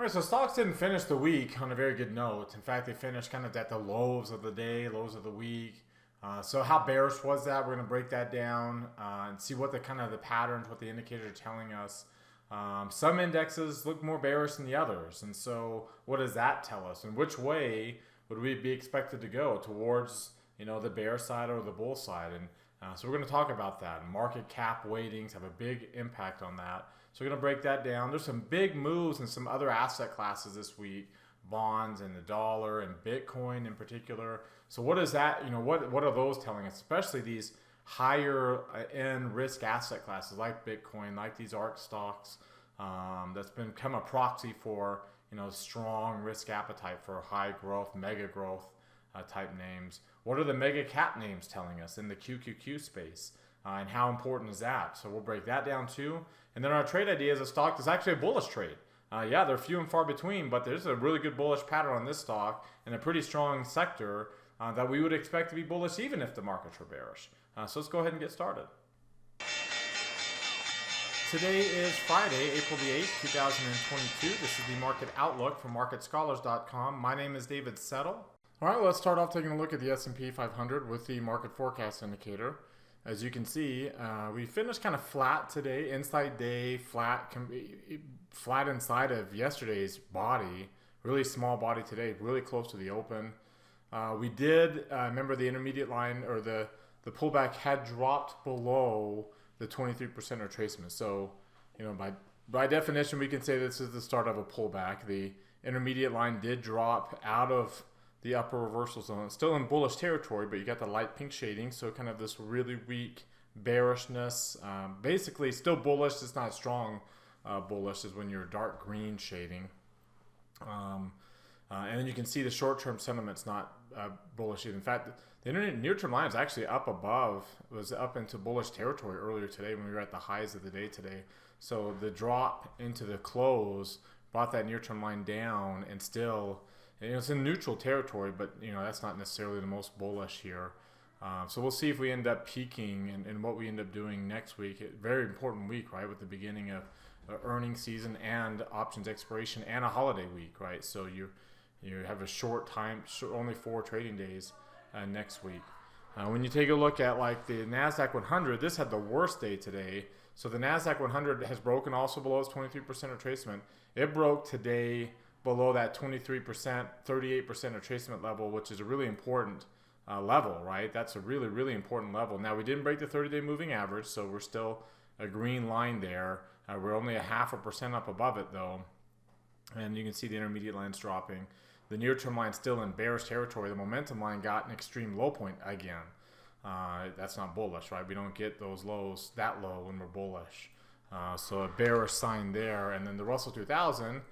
All right, so stocks didn't finish the week on a very good note. In fact, they finished kind of at the lows of the day, lows of the week. So how bearish was that? We're going to break that down and see what the kind of the patterns, what the indicators are telling us. Some indexes look more bearish than the others, and so what does that tell us? And which way would we be expected to go towards, the bear side or the bull side? And so we're going to talk about that. Market cap weightings have a big impact on that. So we're going to break that down. There's some big moves in some other asset classes this week, bonds and the dollar and Bitcoin in particular. So what is that? What are those telling us? Especially these higher end risk asset classes like Bitcoin, like these ARK stocks. That's become a proxy for strong risk appetite for high growth, mega growth type names. What are the mega cap names telling us in the QQQ space? And how important is that? So we'll break that down too. And then our trade idea is a stock that's actually a bullish trade. Yeah, they're few and far between, but there's a really good bullish pattern on this stock and a pretty strong sector that we would expect to be bullish even if the markets were bearish. So let's go ahead and get started. Today is Friday, April the 8th, 2022. This is the Market Outlook from MarketScholars.com. My name is David Settle. All right, let's start off taking a look at the S&P 500 with the market forecast indicator. As you can see, we finished kind of flat today, inside day, flat inside of yesterday's body, really small body today, really close to the open. We did, remember the intermediate line or the pullback had dropped below the 23% retracement. So, by definition, we can say this is the start of a pullback. The intermediate line did drop out of the upper reversal zone. It's still in bullish territory, but you got the light pink shading, so kind of this really weak bearishness. Basically, still bullish. It's not strong bullish. Is when you're dark green shading. And then you can see the short-term sentiment's not bullish either. In fact, the near-term line is actually up above. It was up into bullish territory earlier today when we were at the highs of the day today. So the drop into the close brought that near-term line down, and still, it's in neutral territory, but that's not necessarily the most bullish here. So we'll see if we end up peaking and what we end up doing next week. Very important week, right, with the beginning of earnings season and options expiration and a holiday week, right? So you have a short time, only 4 trading days next week. When you take a look at like the NASDAQ 100, this had the worst day today. So the NASDAQ 100 has broken also below its 23% retracement. It broke today below that 23%, 38% retracement level, which is a really important level, right? That's a really, really important level. Now, we didn't break the 30-day moving average, so we're still a green line there. We're only 0.5% up above it, though. And you can see the intermediate line's dropping. The near-term line's still in bearish territory. The momentum line got an extreme low point again. That's not bullish, right? We don't get those lows that low when we're bullish. So a bearish sign there. And then the Russell 2000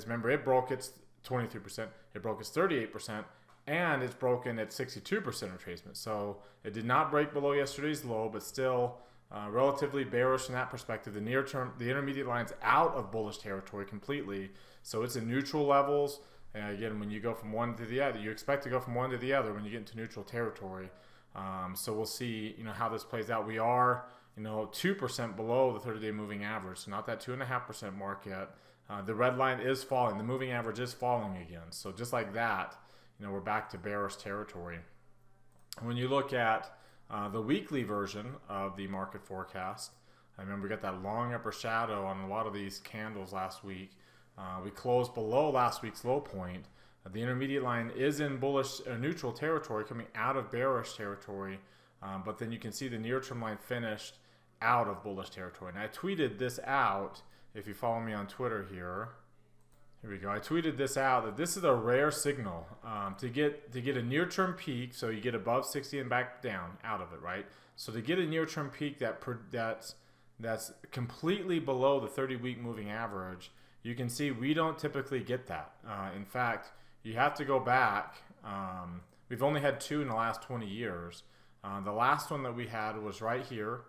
remember, it broke its 23%, it broke its 38%, and it's broken at 62% retracement. So it did not break below yesterday's low, but still relatively bearish from that perspective. The near term, the intermediate line's out of bullish territory completely, so it's in neutral levels. And again, when you go from one to the other, you expect to go from one to the other when you get into neutral territory. So we'll see, how this plays out. We are, 2% below the 30-day moving average, so not that 2.5% mark yet. The red line is falling. The moving average is falling again. So just like that, we're back to bearish territory. When you look at the weekly version of the market forecast, I remember we got that long upper shadow on a lot of these candles last week. We closed below last week's low point. The intermediate line is in bullish neutral territory, coming out of bearish territory. But then you can see the near-term line finished out of bullish territory. And I tweeted this out. If you follow me on Twitter here we go. I tweeted this out that this is a rare signal to get a near-term peak, so you get above 60 and back down out of it, right? So to get a near-term peak that's completely below the 30-week moving average, you can see we don't typically get that. In fact, you have to go back. We've only had 2 in the last 20 years. The last one that we had was right here.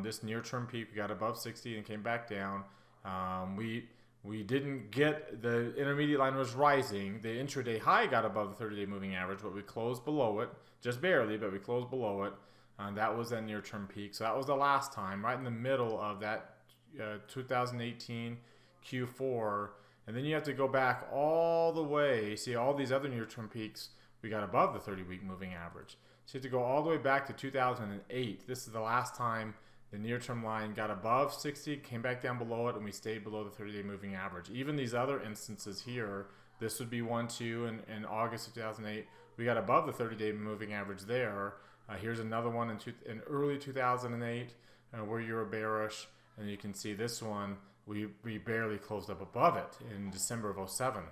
This near-term peak, we got above 60 and came back down. We didn't get, the intermediate line was rising. The intraday high got above the 30-day moving average, but we closed below it, just barely, but we closed below it. That was that near-term peak. So that was the last time, right in the middle of that 2018 Q4. And then you have to go back all the way. See, all these other near-term peaks, we got above the 30-week moving average. So you have to go all the way back to 2008. This is the last time the near-term line got above 60, came back down below it, and we stayed below the 30-day moving average. Even these other instances here, this would be 1-2 in August of 2008. We got above the 30-day moving average there. Here's another one in early 2008 where you were bearish. And you can see this one, we barely closed up above it in December of 07.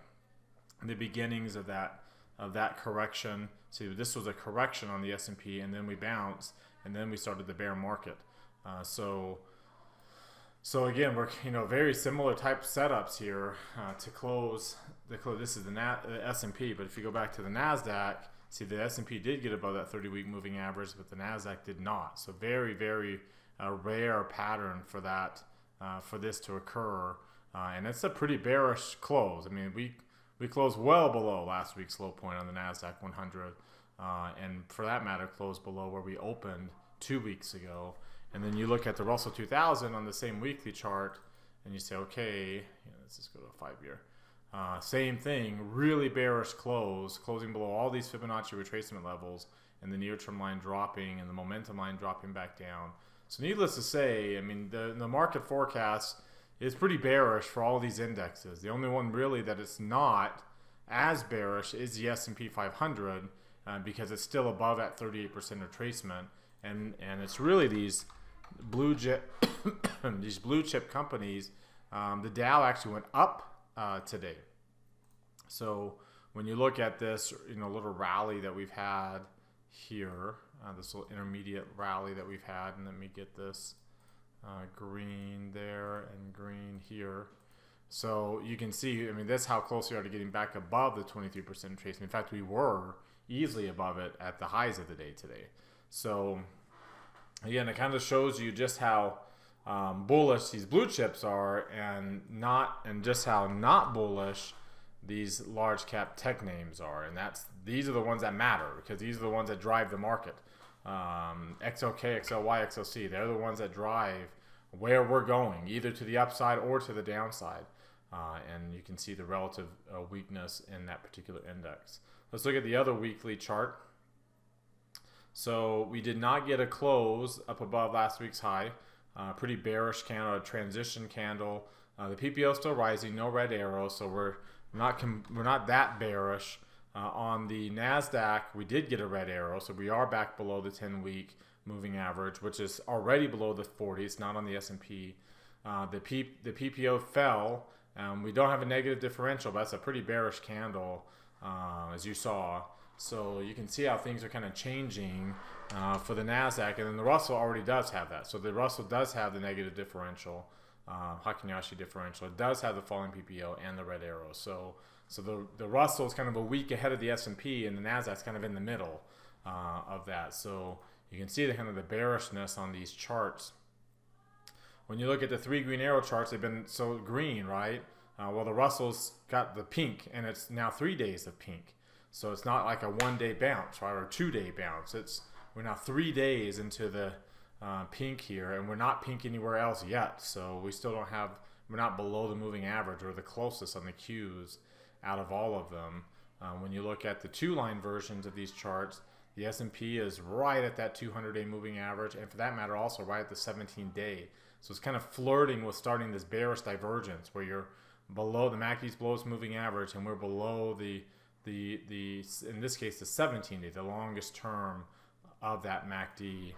The beginnings of that correction. See, this was a correction on the S&P, and then we bounced, and then we started the bear market. So again, we're very similar type setups here to close. This is the S&P, but if you go back to the Nasdaq, see the S&P did get above that 30-week moving average, but the Nasdaq did not. So very, very rare pattern for that for this to occur, and it's a pretty bearish close. I mean, we closed well below last week's low point on the Nasdaq 100, and for that matter, closed below where we opened 2 weeks ago. And then you look at the Russell 2000 on the same weekly chart, and you say, okay, let's just go to a 5-year. Same thing, really bearish closing below all these Fibonacci retracement levels, and the near-term line dropping, and the momentum line dropping back down. So needless to say, I mean, the market forecast is pretty bearish for all these indexes. The only one really that it's not as bearish is the S&P 500 because it's still above that 38% retracement, and it's really these blue chip companies. The Dow actually went up today. So when you look at this, little rally that we've had here, this little intermediate rally that we've had, and let me get this green there and green here. So you can see, I mean, that's how close we are to getting back above the 23% retracement. In fact, we were easily above it at the highs of the day today. So again, it kind of shows you just how bullish these blue chips are, and just how not bullish these large cap tech names are. And these are the ones that matter, because these are the ones that drive the market. XLK, XLY, XLC, they're the ones that drive where we're going, either to the upside or to the downside. And you can see the relative weakness in that particular index. Let's look at the other weekly chart. So we did not get a close up above last week's high. Pretty bearish candle, a transition candle. The PPO still rising, no red arrow, so we're not that bearish. On the Nasdaq, we did get a red arrow, so we are back below the 10-week moving average, which is already below the 40. It's not on the S&P. The PPO fell. We don't have a negative differential, but that's a pretty bearish candle, as you saw. So you can see how things are kind of changing for the Nasdaq, and then the Russell already does have that. So the Russell does have the negative differential, Hakineyashi differential. It does have the falling PPO and the red arrow. So the Russell is kind of a week ahead of the S&P, and the Nasdaq's kind of in the middle of that. So you can see the kind of the bearishness on these charts. When you look at the 3 green arrow charts, they've been so green, right? Well, the Russell's got the pink, and it's now 3 days of pink. So it's not like a 1-day bounce, right, or a 2-day bounce. We're now 3 days into the pink here, and we're not pink anywhere else yet. So we're not below the moving average, or the closest on the Qs out of all of them. When you look at the 2-line versions of these charts, the S&P is right at that 200-day moving average, and for that matter, also right at the 17-day. So it's kind of flirting with starting this bearish divergence, where you're below the MACD's below its moving average, and we're below the in this case the 17-day, the longest term of that MACD.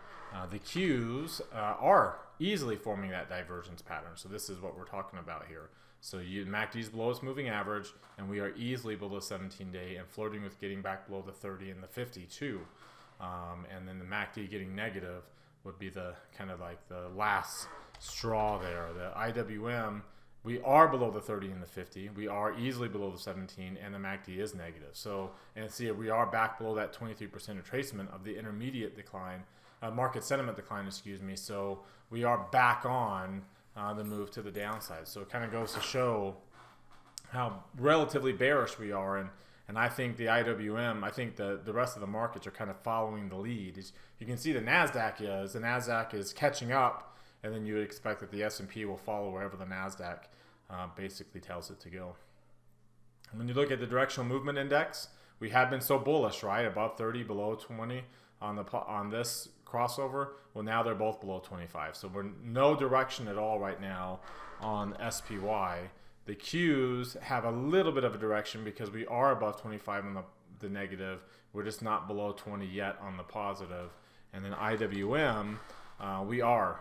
The Qs are easily forming that divergence pattern. So this is what we're talking about here. So MACD's below its moving average, and we are easily below 17-day and flirting with getting back below the 30 and the 50 too. And then the MACD getting negative would be the kind of like the last straw there. The IWM, we are below the 30 and the 50. We are easily below the 17, and the MACD is negative. So, and see, we are back below that 23% retracement of the intermediate decline, market sentiment decline, excuse me. So we are back on the move to the downside. So it kind of goes to show how relatively bearish we are. And I think the IWM, I think the rest of the markets are kind of following the lead. You can see the NASDAQ is catching up, and then you would expect that the S&P will follow wherever the NASDAQ basically tells it to go. When you look at the directional movement index, we have been so bullish, right? Above 30, below 20 on this crossover. Well, now they're both below 25. So we're no direction at all right now on SPY. The Qs have a little bit of a direction because we are above 25 on the negative. We're just not below 20 yet on the positive. And then IWM, we are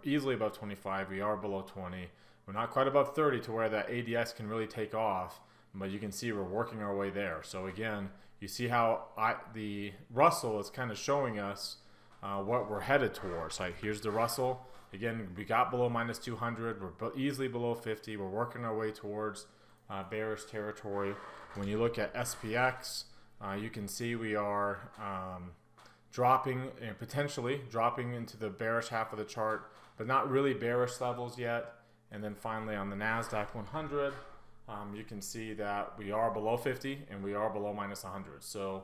easily above 25. We are below 20. We're not quite above 30 to where that ADX can really take off, but you can see we're working our way there. So again, you see how the Russell is kind of showing us what we're headed towards. Like here's the Russell. Again, we got below minus 200. We're easily below 50. We're working our way towards bearish territory. When you look at SPX, you can see we are dropping and potentially dropping into the bearish half of the chart, but not really bearish levels yet. And then finally on the NASDAQ 100, you can see that we are below 50 and we are below minus 100. So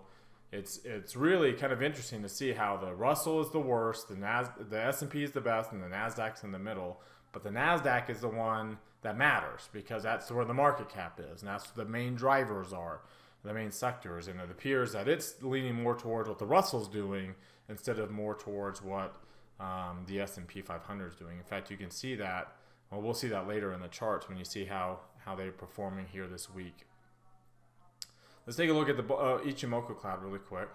it's really kind of interesting to see how the Russell is the worst, the S&P is the best, and the NASDAQ's in the middle. But the NASDAQ is the one that matters because that's where the market cap is, and that's what the main drivers are, the main sectors. And it appears that it's leaning more towards what the Russell's doing instead of more towards what the S&P 500 is doing. In fact, you can see that. Well, we'll see that later in the charts when you see how they're performing here this week. Let's take a look at the Ichimoku cloud really quick.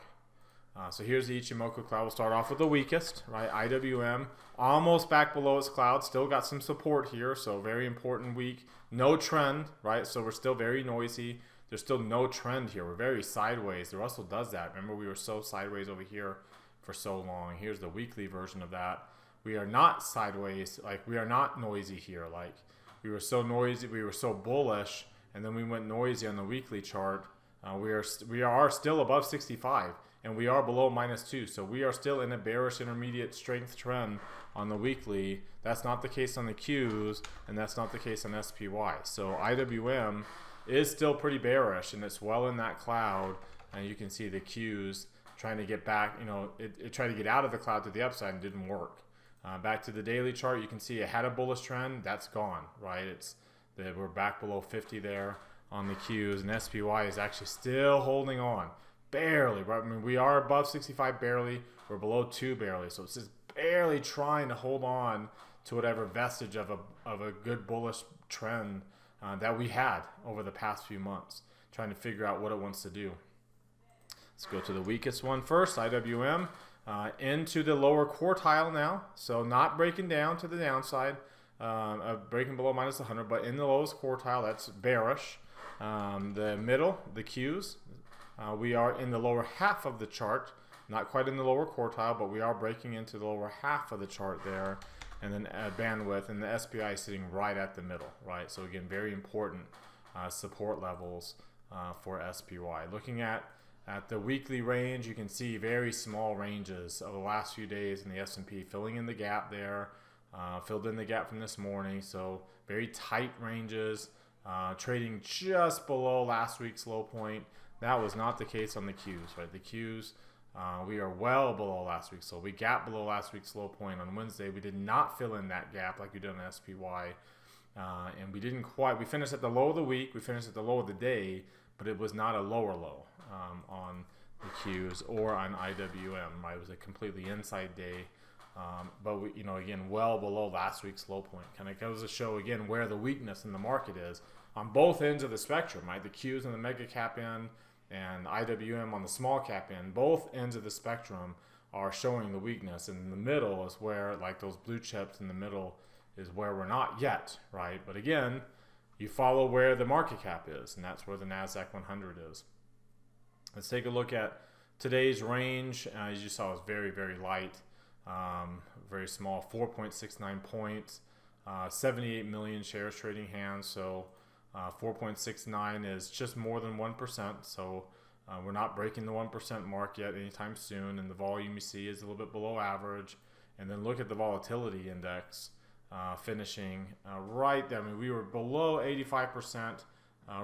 So here's the Ichimoku cloud. We'll start off with the weakest, right? IWM, almost back below its cloud. Still got some support here, so very important week. No trend, right? So we're still very noisy. There's still no trend here. We're very sideways. The Russell does that. Remember, we were so sideways over here for so long. Here's the weekly version of that. We are not sideways. Like, we are not noisy here. Like, we were so noisy. We were so bullish, and then we went noisy on the weekly chart. We are still above 65, and we are below -2. So we are still in a bearish intermediate strength trend on the weekly. That's not the case on the Qs, and that's not the case on SPY. So IWM is still pretty bearish, and it's well in that cloud. And you can see the Qs trying to get back. You know, it tried to get out of the cloud to the upside and didn't work. Back to the daily chart, you can see it had a bullish trend. That's gone, right? We're back below 50 there on the Qs, and SPY is actually still holding on, barely. Right? I mean, we are above 65 barely. We're below 2 barely, so it's just barely trying to hold on to whatever vestige of a good bullish trend that we had over the past few months, trying to figure out what it wants to do. Let's go to the weakest one first, IWM. Into the lower quartile now, so not breaking down to the downside, breaking below -100, but in the lowest quartile. That's bearish. The middle, the Qs, we are in the lower half of the chart, not quite in the lower quartile, but we are breaking into the lower half of the chart there. And then bandwidth, and the SPY is sitting right at the middle, right? So again, very important support levels for SPY. Looking at the weekly range, you can see very small ranges of the last few days in the S&P, filling in the gap there, filled in the gap from this morning. So very tight ranges, trading just below last week's low point. That was not the case on the Qs, right? The Qs, we are well below last week's low. We gapped below last week's low point on Wednesday. We did not fill in that gap like we did on SPY. And we didn't quite, we finished at the low of the week, we finished at the low of the day, but it was not a lower low on the Qs or on IWM, right? It was a completely inside day. But we, you know, again, well below last week's low point. Kind of goes to show again where the weakness in the market is on both ends of the spectrum, right? The Qs on the mega cap end and IWM on the small cap end. Both ends of the spectrum are showing the weakness, and in the middle is where, like those blue chips in the middle, is where we're not yet, right? But again, you follow where the market cap is, and that's where the NASDAQ 100 is. Let's take a look at today's range. As you saw, it was very, very light, very small, 4.69 points, 78 million shares trading hands. So 4.69 is just more than 1%. So we're not breaking the 1% mark yet anytime soon. And the volume you see is a little bit below average. And then look at the volatility index finishing right there. I mean, we were below 85%.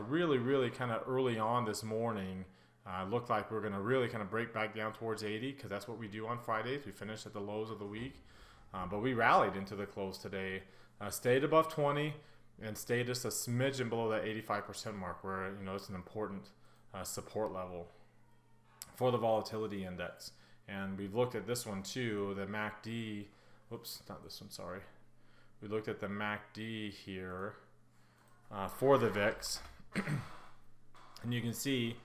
Really kind of early on this morning. Looked like we are going to really kind of break back down towards 80, because that's what we do on Fridays. We finish at the lows of the week. But we rallied into the close today. Stayed above 20. and stayed just a smidgen below that 85% mark, where it's an important support level for the volatility index. And we've looked at this one too, the MACD. Whoops, not this one, sorry. We looked at the MACD here for the VIX, and you can see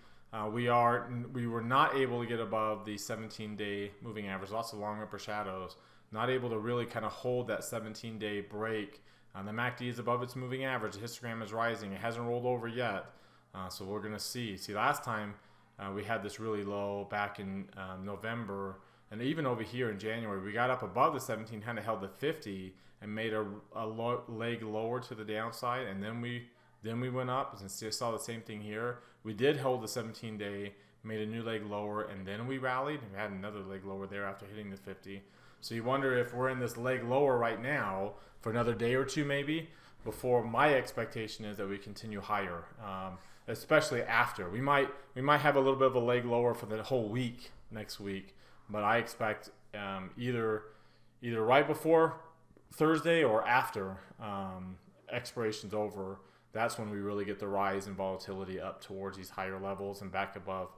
we were not able to get above the 17-day moving average. Lots of long upper shadows. Not able to really kind of hold that 17-day break. The MACD is above its moving average. The histogram is rising. It hasn't rolled over yet, so we're going to see. See, last time we had this really low back in November, and even over here in January, we got up above the 17, kind of held the 50, and made a leg lower to the downside, and then we went up and saw the same thing here. We did hold the 17-day, made a new leg lower, and then we rallied and we had another leg lower there after hitting the 50. So you wonder if we're in this leg lower right now for another day or two maybe, before my expectation is that we continue higher, especially after. We might have a little bit of a leg lower for the whole week next week, but I expect either right before Thursday or after expiration's over. That's when we really get the rise in volatility up towards these higher levels and back above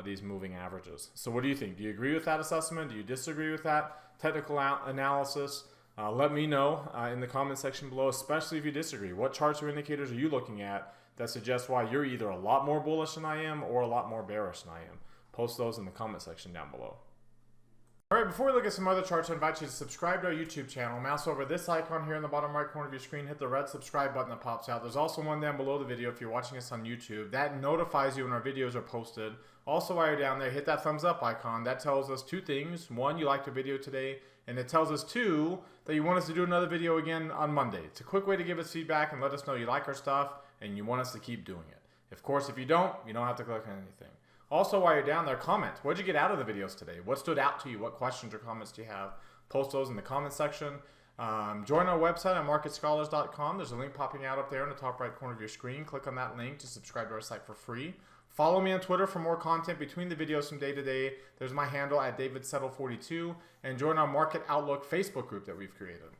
these moving averages. So what do you think? Do you agree with that assessment? Do you disagree with that technical analysis? Let me know in the comment section below, especially if you disagree. What charts or indicators are you looking at that suggest why you're either a lot more bullish than I am or a lot more bearish than I am? Post those in the comment section down below. All right, before we look at some other charts, I invite you to subscribe to our YouTube channel. Mouse over this icon here in the bottom right corner of your screen. Hit the red subscribe button that pops out. There's also one down below the video if you're watching us on YouTube. That notifies you when our videos are posted. Also, while you're down there, hit that thumbs up icon. That tells us two things. One, you liked the video today, and it tells us, two, that you want us to do another video again on Monday. It's a quick way to give us feedback and let us know you like our stuff and you want us to keep doing it. Of course, if you don't have to click on anything. Also, while you're down there, comment. What did you get out of the videos today? What stood out to you? What questions or comments do you have? Post those in the comment section. Join our website at marketscholars.com. There's a link popping out up there in the top right corner of your screen. Click on that link to subscribe to our site for free. Follow me on Twitter for more content between the videos from day to day. There's my handle at DavidSettle42. And join our Market Outlook Facebook group that we've created.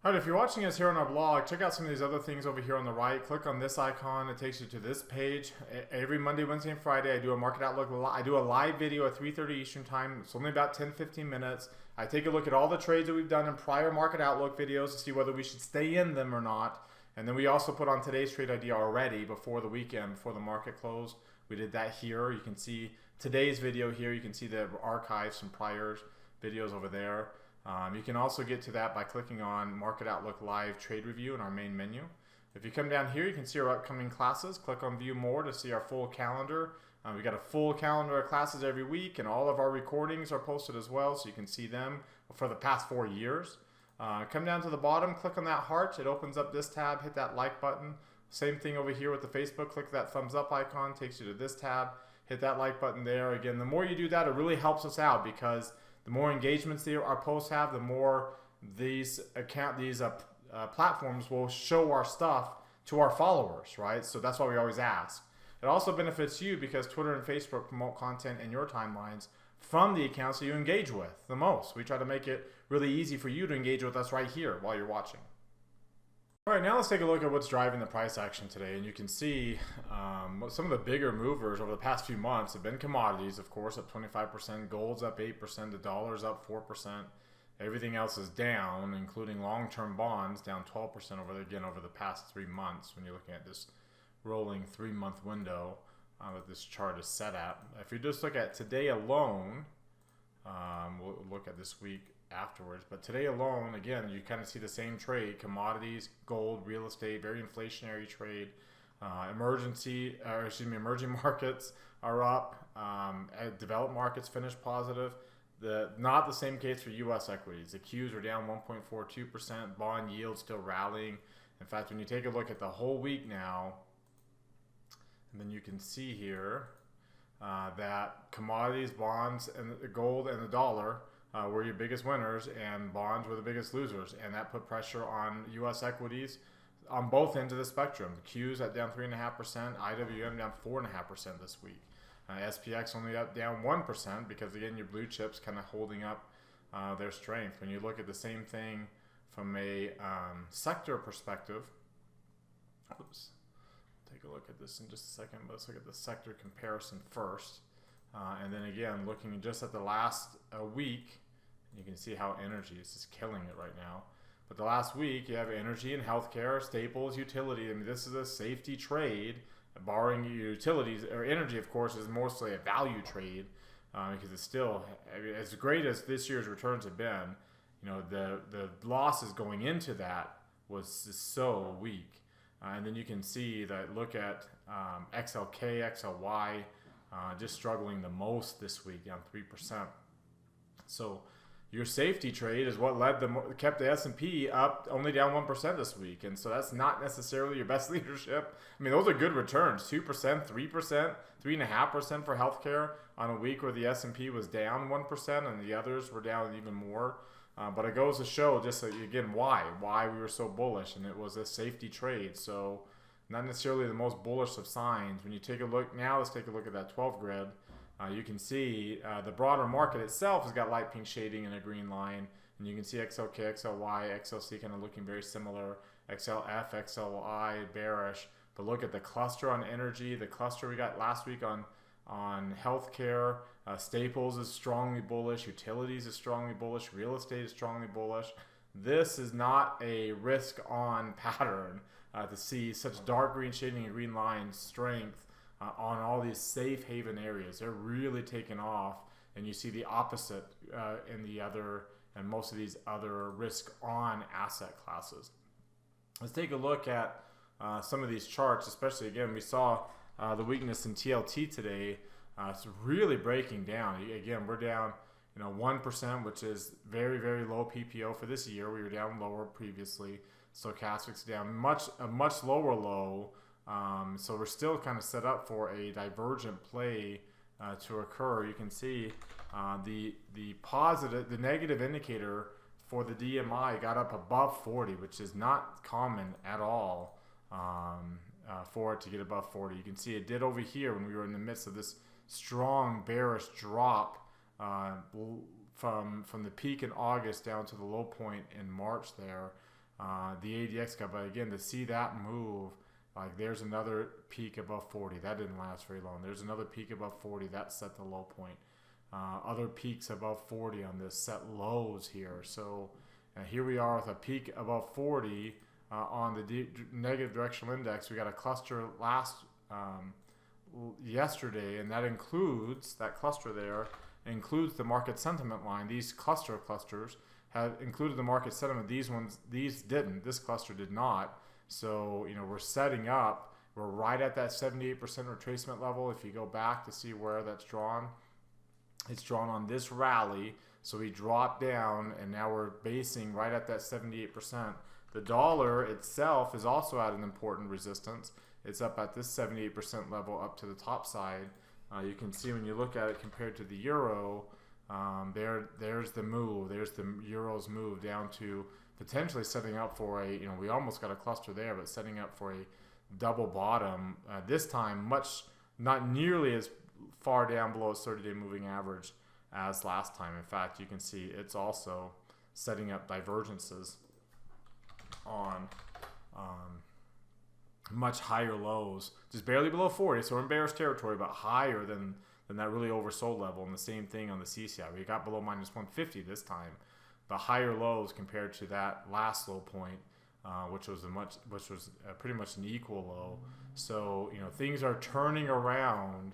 All right, if you're watching us here on our blog, check out some of these other things over here on the right. Click on this icon. It takes you to this page. Every Monday, Wednesday, and Friday, I do a Market Outlook. I do a live video at 3:30 Eastern Time. It's only about 10-15 minutes. I take a look at all the trades that we've done in prior Market Outlook videos to see whether we should stay in them or not. And then we also put on today's trade idea already before the weekend, before the market closed. We did that here. You can see today's video here. You can see the archives from prior videos over there. You can also get to that by clicking on Market Outlook Live Trade Review in our main menu. If you come down here, you can see our upcoming classes. Click on View More to see our full calendar. We got a full calendar of classes every week, and all of our recordings are posted as well, so you can see them for the past 4 years. Come down to the bottom, click on that heart. It opens up this tab. Hit that like button. Same thing over here with the Facebook. Click that thumbs up icon. Takes you to this tab. Hit that like button there. Again, the more you do that, it really helps us out, because the more engagements our posts have, the more these platforms will show our stuff to our followers, right? So that's why we always ask. It also benefits you because Twitter and Facebook promote content in your timelines from the accounts that you engage with the most. We try to make it really easy for you to engage with us right here while you're watching. All right, now let's take a look at what's driving the price action today. And you can see some of the bigger movers over the past few months have been commodities, of course, up 25%. Gold's up 8%. The dollar's up 4%. Everything else is down, including long-term bonds, down 12% over the past 3 months when you're looking at this rolling 3-month window that this chart is set at. If you just look at today alone, we'll look at this week afterwards, but today alone, again, you kind of see the same trade: commodities, gold, real estate, very inflationary trade. Emerging markets are up. Developed markets finished positive. Not the same case for U.S. equities. The Qs are down 1.42%. Bond yield still rallying. In fact, when you take a look at the whole week now, and then you can see here that commodities, bonds, and the gold and the dollar were your biggest winners, and bonds were the biggest losers, and that put pressure on U.S. equities on both ends of the spectrum. The Qs at down 3.5%, IWM down 4.5% this week. SPX only up down 1% because, again, your blue chips kind of holding up their strength. When you look at the same thing from a sector perspective, Oops. Take a look at this in just a second. Let's look at the sector comparison first. And then again, looking just at the last week, you can see how energy is just killing it right now. But the last week, you have energy and healthcare, staples, utility. I mean, this is a safety trade. Barring utilities or energy, of course, is mostly a value trade because it's still, I mean, as great as this year's returns have been. The losses going into that was just so weak. And then you can see that, look at XLK, XLY, just struggling the most this week, down 3%. So your safety trade is what kept the S&P up, only down 1% this week. And so that's not necessarily your best leadership. I mean, those are good returns, 2%, 3%, 3.5% for healthcare on a week where the S&P was down 1% and the others were down even more. But it goes to show just, again, why we were so bullish, and it was a safety trade. So not necessarily the most bullish of signs. When you take a look, now let's take a look at that 12 grid. You can see the broader market itself has got light pink shading and a green line. And you can see XLK, XLY, XLC kind of looking very similar. XLF, XLI, bearish. But look at the cluster on energy, the cluster we got last week on healthcare. Staples is strongly bullish. Utilities is strongly bullish. Real estate is strongly bullish. This is not a risk on pattern to see such dark green shading and green line strength on all these safe haven areas. They're really taking off, and you see the opposite in the other and most of these other risk on asset classes. Let's take a look at some of these charts, especially again, we saw the weakness in TLT today. It's really breaking down. Again, we're down 1%, which is very, very low PPO for this year. We were down lower previously. Stochastic's down a much lower low. So we're still kind of set up for a divergent play to occur. You can see the negative indicator for the DMI got up above 40, which is not common at all for it to get above 40. You can see it did over here when we were in the midst of this strong bearish drop from the peak in August down to the low point in March there. The ADX got, but again, to see that move, like there's another peak above 40. That didn't last very long. There's another peak above 40. That set the low point. Other peaks above 40 on this set lows here. So here we are with a peak above 40 on the negative directional index. We got a cluster yesterday, and that cluster there includes the market sentiment line. These clusters have included the market sentiment. These didn't. This cluster did not. So, we're setting up. We're right at that 78% retracement level. If you go back to see where that's drawn, it's drawn on this rally. So we dropped down, and now we're basing right at that 78%. The dollar itself is also at an important resistance. It's up at this 78% level up to the top side. You can see when you look at it compared to the euro, there's the move. There's the euro's move down to potentially setting up for we almost got a cluster there, but setting up for a double bottom. This time, not nearly as far down below its 30-day moving average as last time. In fact, you can see it's also setting up divergences on much higher lows, just barely below 40. So we're in bearish territory, but higher than that really oversold level. And the same thing on the CCI. We got below minus 150 this time. The higher lows compared to that last low point, which was pretty much an equal low. So things are turning around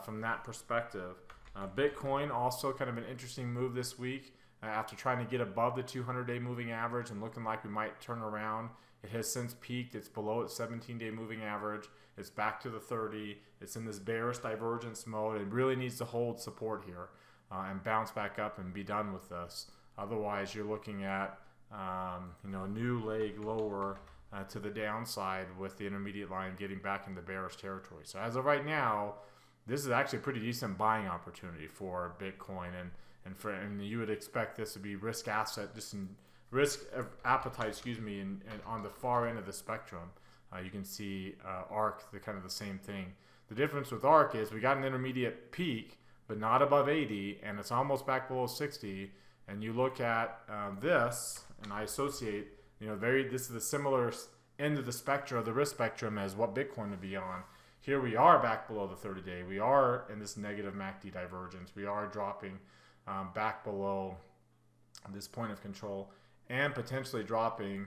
from that perspective. Bitcoin also kind of an interesting move this week after trying to get above the 200-day moving average and looking like we might turn around. It has since peaked. It's below its 17-day moving average. It's back to the 30. It's in this bearish divergence mode. It really needs to hold support here and bounce back up and be done with this. Otherwise, you're looking at a new leg lower to the downside with the intermediate line getting back into bearish territory. So as of right now, this is actually a pretty decent buying opportunity for Bitcoin, and you would expect this to be risk appetite, and on the far end of the spectrum. You can see ARK, the kind of the same thing. The difference with ARK is we got an intermediate peak, but not above 80, and it's almost back below 60. And you look at this, and I associate, this is a similar end of the spectrum, the risk spectrum, as what Bitcoin would be on. Here we are back below the 30-day. We are in this negative MACD divergence. We are dropping back below this point of control and potentially dropping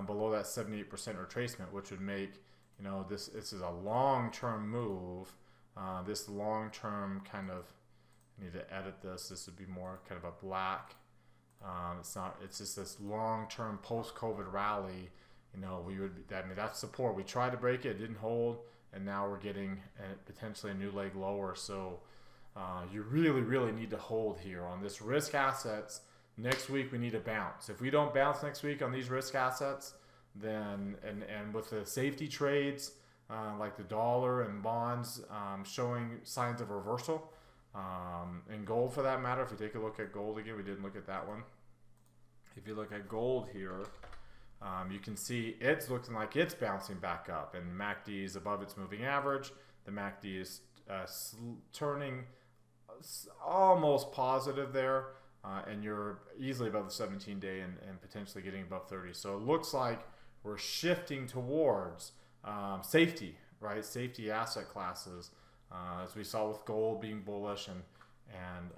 below that 78% retracement, which would make, this is a long-term move. This long-term kind of, I need to edit this. This would be more kind of a black. It's just this long-term post-COVID rally. That's support. We tried to break it, it didn't hold, and now we're getting potentially a new leg lower. So you really, really need to hold here on this risk assets. Next week we need to bounce. If we don't bounce next week on these risk assets, then and with the safety trades like the dollar and bonds showing signs of reversal, and gold for that matter. If you take a look at gold again, we didn't look at that one. If you look at gold here, you can see it's looking like it's bouncing back up, and MACD is above its moving average. The MACD is turning almost positive there, and you're easily above the 17-day and potentially getting above 30. So it looks like we're shifting towards safety, right? Safety asset classes, as we saw with gold being bullish, and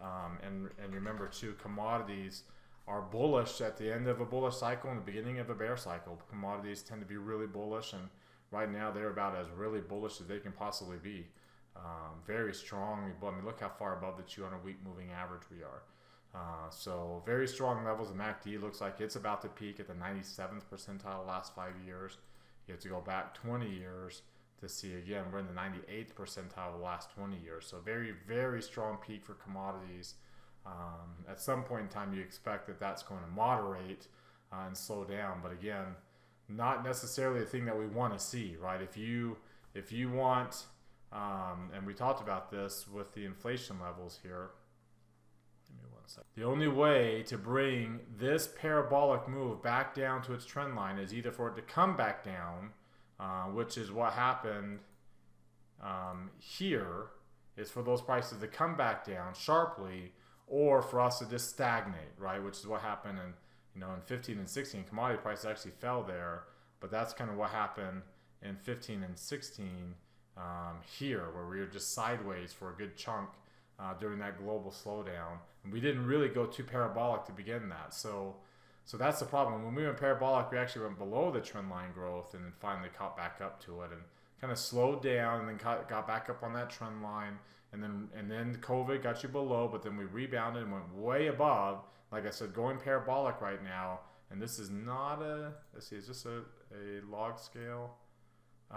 remember too, commodities are bullish at the end of a bullish cycle and the beginning of a bear cycle. Commodities tend to be really bullish, and right now they're about as really bullish as they can possibly be. Very strong. I mean, look how far above the 200-week moving average we are. So very strong levels of MACD. Looks like it's about to peak at the 97th percentile last 5 years. You have to go back 20 years to see, again, we're in the 98th percentile of the last 20 years. So very, very strong peak for commodities. At some point in time, you expect that that's going to moderate and slow down. But again, not necessarily a thing that we want to see, right? If you want, and we talked about this with the inflation levels here. Give me 1 second. The only way to bring this parabolic move back down to its trend line is either for it to come back down, which is what happened here, is for those prices to come back down sharply, or for us to just stagnate, right? Which is what happened in 15 and 16. Commodity prices actually fell there, but that's kind of what happened in 15 and 16 here, where we were just sideways for a good chunk during that global slowdown. And we didn't really go too parabolic to begin that. So that's the problem. When we went parabolic, we actually went below the trend line growth and then finally caught back up to it and kind of slowed down and then got back up on that trend line. And then COVID got you below, but then we rebounded and went way above. Like I said, going parabolic right now. And this is not let's see, is this a log scale?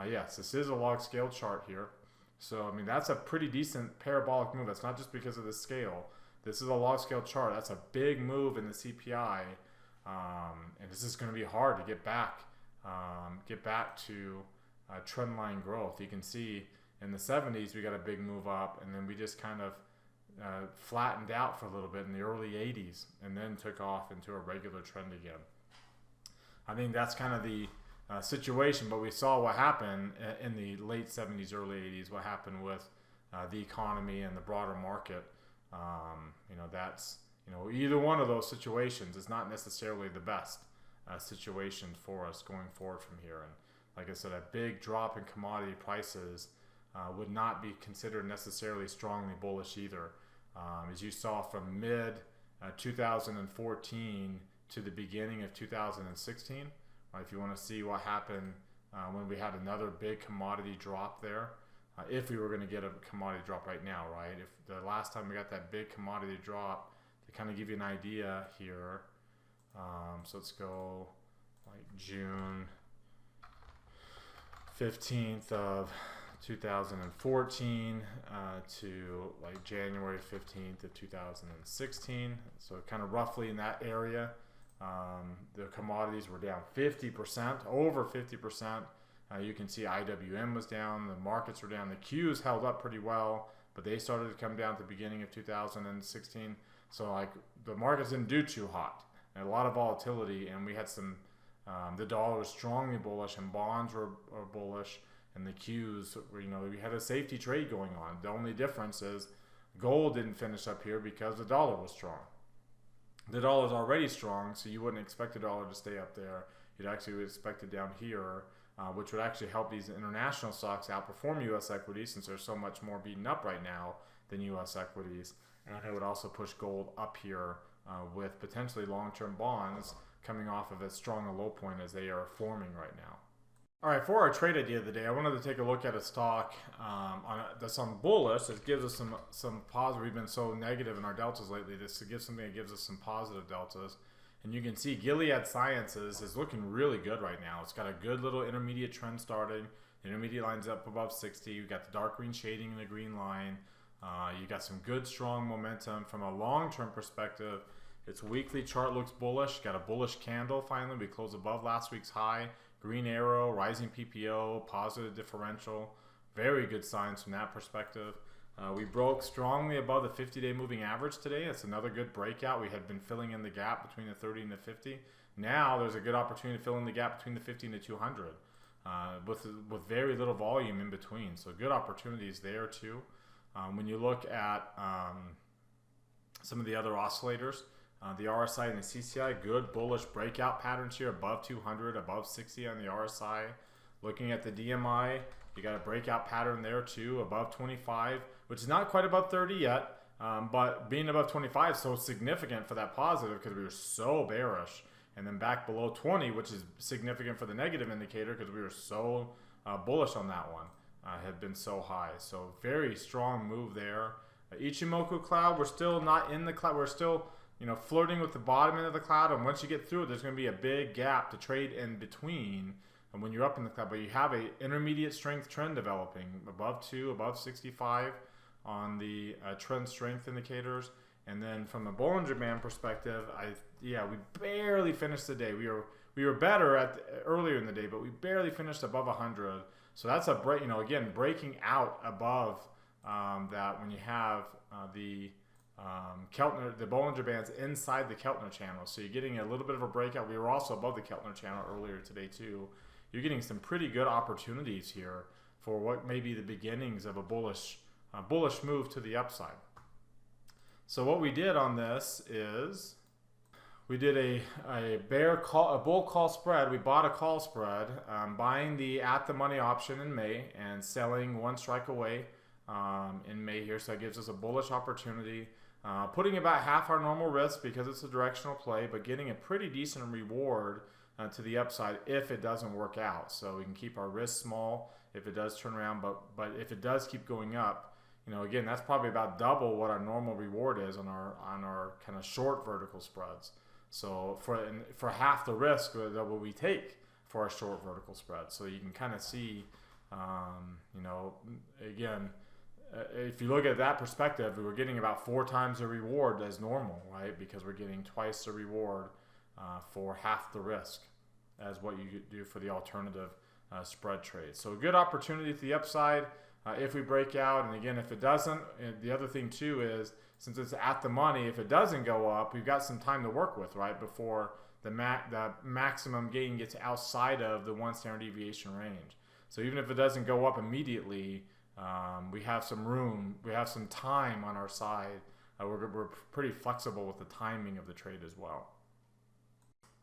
Yes, this is a log scale chart here. So, I mean, that's a pretty decent parabolic move. That's not just because of the scale. This is a log scale chart. That's a big move in the CPI. And this is going to be hard to get back to trend line growth. You can see in the 70s, we got a big move up, and then we just kind of flattened out for a little bit in the early 80s, and then took off into a regular trend again. I think that's kind of the situation, but we saw what happened in the late 70s, early 80s, what happened with the economy and the broader market. That's, either one of those situations is not necessarily the best situation for us going forward from here. And like I said, a big drop in commodity prices would not be considered necessarily strongly bullish either. As you saw from mid 2014 to the beginning of 2016, if you want to see what happened when we had another big commodity drop there, if we were going to get a commodity drop right now, right? If the last time we got that big commodity drop, to kind of give you an idea here, so let's go like June 15th of 2014 to like January 15th of 2016. So kind of roughly in that area. The commodities were down 50%, over 50%. You can see IWM was down, the markets were down, the Qs held up pretty well, but they started to come down at the beginning of 2016. So like the markets didn't do too hot, and a lot of volatility, and we had some, the dollar was strongly bullish and bonds were bullish, and the Qs, we had a safety trade going on. The only difference is gold didn't finish up here because the dollar was strong. The dollar is already strong, so you wouldn't expect the dollar to stay up there. you'd actually expect it down here, which would actually help these international stocks outperform U.S. equities since they're so much more beaten up right now than U.S. equities. And it would also push gold up here with potentially long-term bonds coming off of as strong a low point as they are forming right now. All right, for our trade idea of the day, I wanted to take a look at a stock that's on bullish. That gives us some positive. We've been so negative in our deltas lately. This gives something that gives us some positive deltas. And you can see Gilead Sciences is looking really good right now. It's got a good little intermediate trend starting. The intermediate line's up above 60. You've got the dark green shading in the green line. You got some good, strong momentum from a long-term perspective. Its weekly chart looks bullish. Got a bullish candle finally. We closed above last week's high. Green arrow, rising PPO, positive differential. Very good signs from that perspective. We broke strongly above the 50-day moving average today. That's another good breakout. We had been filling in the gap between the 30 and the 50. Now there's a good opportunity to fill in the gap between the 50 and the 200 with very little volume in between. So good opportunities there too. When you look at some of the other oscillators, the RSI and the CCI, good bullish breakout patterns here above 200, above 60 on the RSI. Looking at the DMI, you got a breakout pattern there too, above 25, which is not quite above 30 yet, but being above 25 is so significant for that positive because we were so bearish. And then back below 20, which is significant for the negative indicator because we were so bullish on that one, had been so high. So very strong move there. Ichimoku cloud, we're still not in the cloud. We're still flirting with the bottom end of the cloud. And once you get through it, there's going to be a big gap to trade in between. And when you're up in the cloud, but you have a intermediate strength trend developing above 2, above 65 on the trend strength indicators. And then from the Bollinger Band perspective, we barely finished the day. We were better earlier in the day, but we barely finished above 100. So that's a break. Again, breaking out above that when you have the Keltner, the Bollinger Band's inside the Keltner channel. So you're getting a little bit of a breakout. We were also above the Keltner channel earlier today too. You're getting some pretty good opportunities here for what may be the beginnings of a bullish move to the upside. So what we did on this is we did a bull call spread. We bought a call spread, buying the at the money option in May and selling one strike away in May here. So that gives us a bullish opportunity. Putting about half our normal risk because it's a directional play, but getting a pretty decent reward to the upside if it doesn't work out. So we can keep our risk small if it does turn around, but if it does keep going up, again, that's probably about double what our normal reward is on our kind of short vertical spreads. So for half the risk that we take for our short vertical spread. So you can kind of see, again, if you look at that perspective, we're getting about 4 times the reward as normal, right? Because we're getting twice the reward for half the risk as what you do for the alternative spread trade. So a good opportunity to the upside if we break out. And again, if it doesn't, the other thing too is since it's at the money, if it doesn't go up, we've got some time to work with, right? Before the maximum gain gets outside of the 1 standard deviation range. So even if it doesn't go up immediately, we have some room, we have some time on our side. We're pretty flexible with the timing of the trade as well.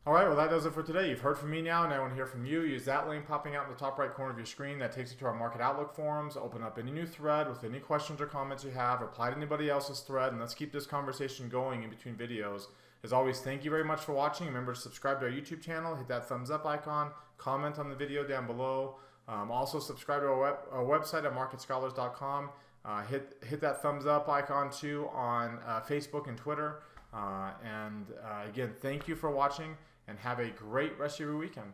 All right, well, that does it for today. You've heard from me now, and I want to hear from you. Use that link popping out in the top right corner of your screen. That takes you to our Market Outlook forums. Open up any new thread with any questions or comments you have. Reply to anybody else's thread, and let's keep this conversation going in between videos. As always, thank you very much for watching. Remember to subscribe to our YouTube channel. Hit that thumbs up icon. Comment on the video down below. Also, subscribe to our website at marketscholars.com. Hit that thumbs up icon too on Facebook and Twitter. Again, thank you for watching and have a great rest of your weekend.